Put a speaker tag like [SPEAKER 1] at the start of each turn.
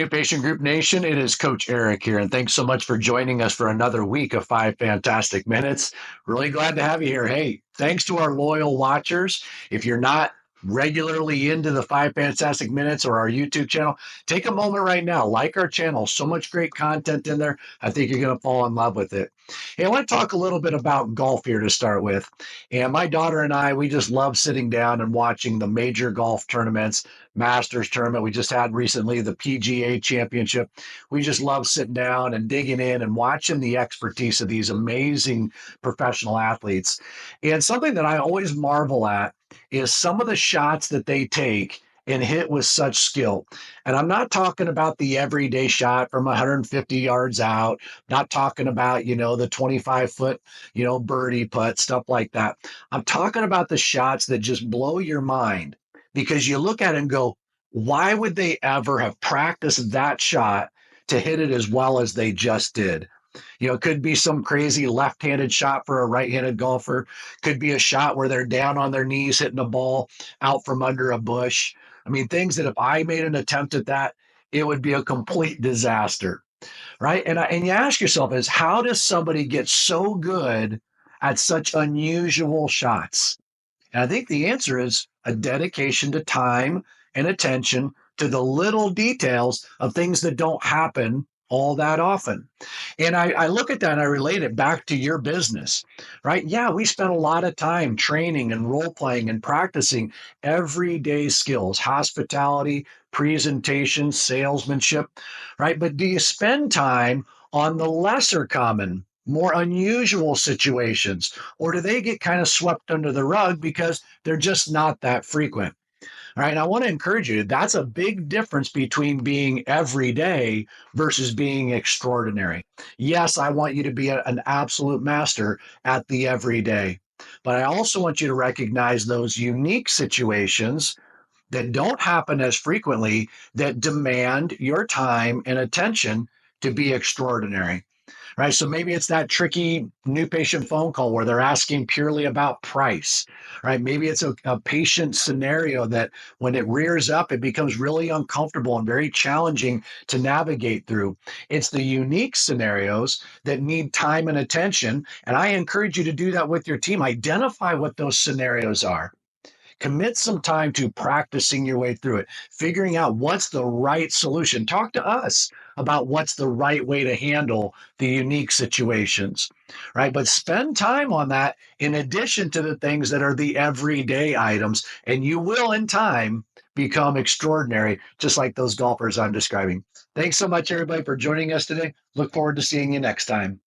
[SPEAKER 1] New Patient Group Nation. It is Coach Eric here, and thanks so much for joining us for another week of 5 fantastic minutes. Really glad to have you here. Hey, thanks to our loyal watchers. If you're not regularly into the 5 Fantastic Minutes or our YouTube channel, take a moment right now, like our channel. So much great content in there. I think you're going to fall in love with it. Hey, I want to talk a little bit about golf here to start with. And my daughter and I, we just love sitting down and watching the major golf tournaments. Masters tournament we just had recently, the PGA Championship. We just love sitting down and digging in and watching the expertise of these amazing professional athletes. And something that I always marvel at is some of the shots that they take and hit with such skill. And I'm not talking about the everyday shot from 150 yards out, not talking about, the 25-foot, birdie putt, stuff like that. I'm talking about the shots that just blow your mind because you look at it and go, why would they ever have practiced that shot to hit it as well as they just did? It could be some crazy left-handed shot for a right-handed golfer. Could be a shot where they're down on their knees hitting a ball out from under a bush. I mean, things that if I made an attempt at that, it would be a complete disaster, right? And you ask yourself is how does somebody get so good at such unusual shots? And I think the answer is a dedication to time and attention to the little details of things that don't happen all that often. And I look at that and I relate it back to your business, right? Yeah, we spent a lot of time training and role playing and practicing everyday skills, hospitality, presentation, salesmanship, right? But do you spend time on the lesser common, more unusual situations, or do they get kind of swept under the rug because they're just not that frequent? All right. And I want to encourage you. That's a big difference between being everyday versus being extraordinary. Yes, I want you to be an absolute master at the everyday, but I also want you to recognize those unique situations that don't happen as frequently that demand your time and attention to be extraordinary, right? So maybe it's that tricky new patient phone call where they're asking purely about price, right? Maybe it's a patient scenario that when it rears up, it becomes really uncomfortable and very challenging to navigate through. It's the unique scenarios that need time and attention. And I encourage you to do that with your team. Identify what those scenarios are. Commit some time to practicing your way through it, figuring out what's the right solution. Talk to us about what's the right way to handle the unique situations, right? But spend time on that in addition to the things that are the everyday items, and you will in time become extraordinary, just like those golfers I'm describing. Thanks so much, everybody, for joining us today. Look forward to seeing you next time.